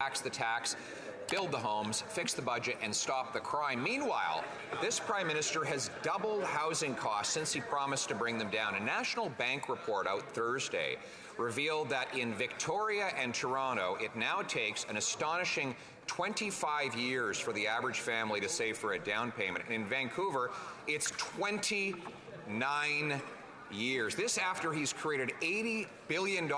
tax the tax, build the homes, fix the budget, and stop the crime. Meanwhile, this Prime Minister has doubled housing costs since he promised to bring them down. A National Bank report out Thursday revealed that in Victoria and Toronto, it now takes an astonishing 25 years for the average family to save for a down payment. And in Vancouver, it's 29 years. This after he's created $80 billion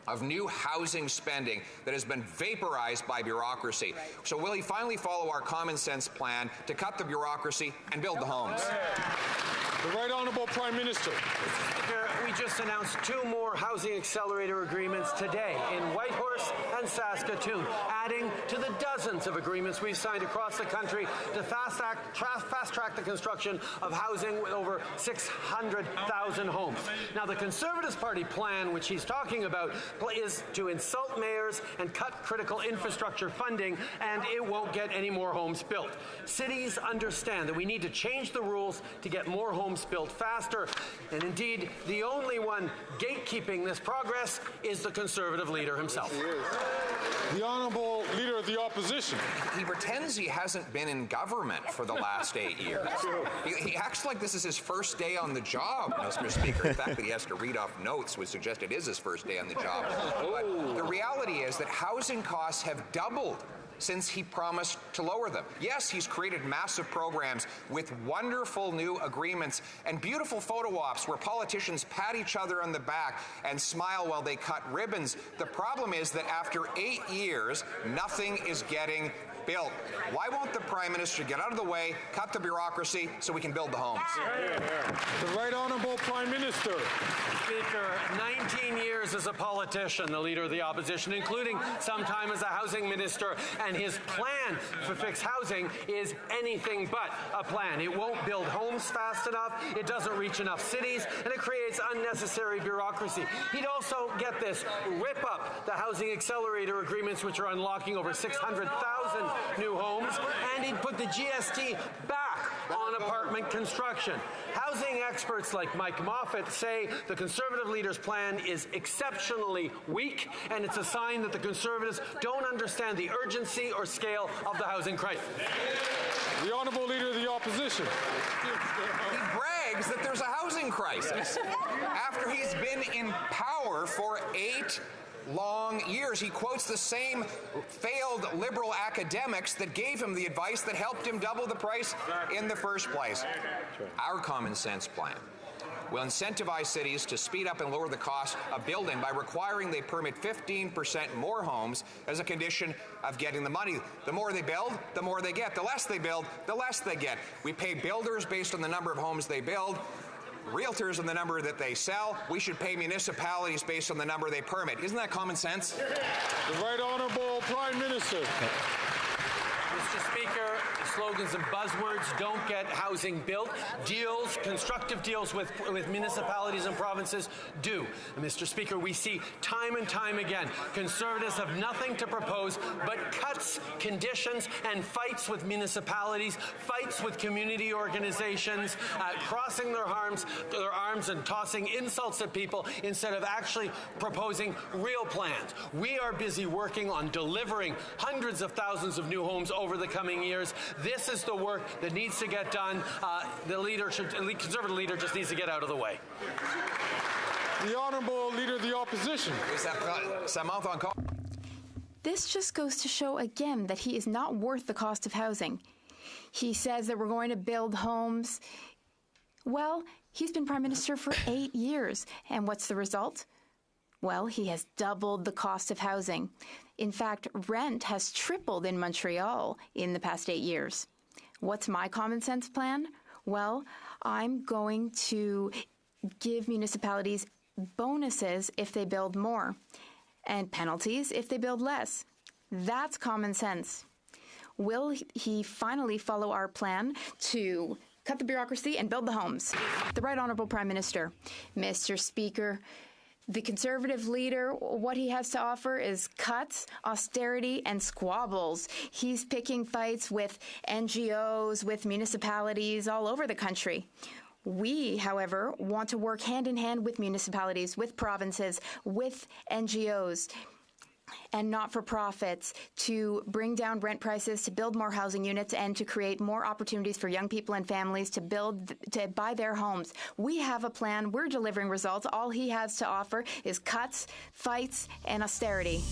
of new housing spending that has been vaporized by bureaucracy. So will he finally follow our common sense plan to cut the bureaucracy and build the homes? The Right Honourable Prime Minister. Speaker, we just announced 2 more housing accelerator agreements today in Whitehorse and Saskatoon, adding to the dozens of agreements we've signed across the country to fast-track the construction of housing with over 600,000 homes. Now, the Conservative Party plan, which he's talking about, is to insult mayors and cut critical infrastructure funding, and it won't get any more homes built. Cities understand that we need to change the rules to get more homes built faster, and indeed, the only one gatekeeping this progress is the Conservative leader himself. The Honourable Leader of the Opposition. He pretends he hasn't been in government for the last 8 years. He acts like this is his first day on the job, Mr. Speaker. The fact that he has to read off notes would suggest it is his first day on the job. But the reality is that housing costs have doubled since he promised to lower them. Yes, he's created massive programs with wonderful new agreements and beautiful photo ops where politicians pat each other on the back and smile while they cut ribbons. The problem is that after 8 years, nothing is getting built. Why won't the Prime Minister get out of the way, cut the bureaucracy, so we can build the homes? The Right Honourable Prime Minister. Speaker, 19 years as a politician, the Leader of the Opposition, including some time as a housing minister, and his plan for fixed housing is anything but a plan. It won't build homes fast enough, it doesn't reach enough cities, and it creates unnecessary bureaucracy. He'd also, get this, rip up the housing accelerator agreements, which are unlocking over 600,000 new homes, and he'd put the GST back on apartment construction. Housing experts like Mike Moffat say the Conservative leader's plan is exceptionally weak, and it's a sign that the Conservatives don't understand the urgency or scale of the housing crisis. The Honourable Leader of the Opposition. He brags that there's a housing crisis after he's been in power for 8 long years. He quotes the same failed liberal academics that gave him the advice that helped him double the price in the first place. Our common sense plan will incentivize cities to speed up and lower the cost of building by requiring they permit 15% more homes as a condition of getting the money. The more they build, the more they get. The less they build, the less they get. We pay builders based on the number of homes they build, realtors on the number that they sell. We should pay municipalities based on the number they permit. Isn't that common sense? The Right Honourable Prime Minister. Mr. Speaker, slogans and buzzwords don't get housing built. Deals, constructive deals with municipalities and provinces do. And Mr. Speaker, we see time and time again, Conservatives have nothing to propose but cuts, conditions, and fights with municipalities, fights with community organizations, crossing their arms and tossing insults at people instead of actually proposing real plans. We are busy working on delivering hundreds of thousands of new homes over the coming years. This is the work that needs to get done. The Conservative leader just needs to get out of the way. The Honourable Leader of the Opposition. This just goes to show again that he is not worth the cost of housing. He says that we're going to build homes. Well, he's been Prime Minister for 8 years. And what's the result? Well, he has doubled the cost of housing. In fact, rent has tripled in Montreal in the past 8 years. What's my common sense plan? Well, I'm going to give municipalities bonuses if they build more and penalties if they build less. That's common sense. Will he finally follow our plan to cut the bureaucracy and build the homes? The Right Honourable Prime Minister. Mr. Speaker, the Conservative leader, what he has to offer is cuts, austerity, and squabbles. He's picking fights with NGOs, with municipalities all over the country. We, however, want to work hand in hand with municipalities, with provinces, with NGOs. and not-for-profits to bring down rent prices, to build more housing units, and to create more opportunities for young people and families to buy their homes. We have a plan. We're delivering results. All he has to offer is cuts, fights, and austerity.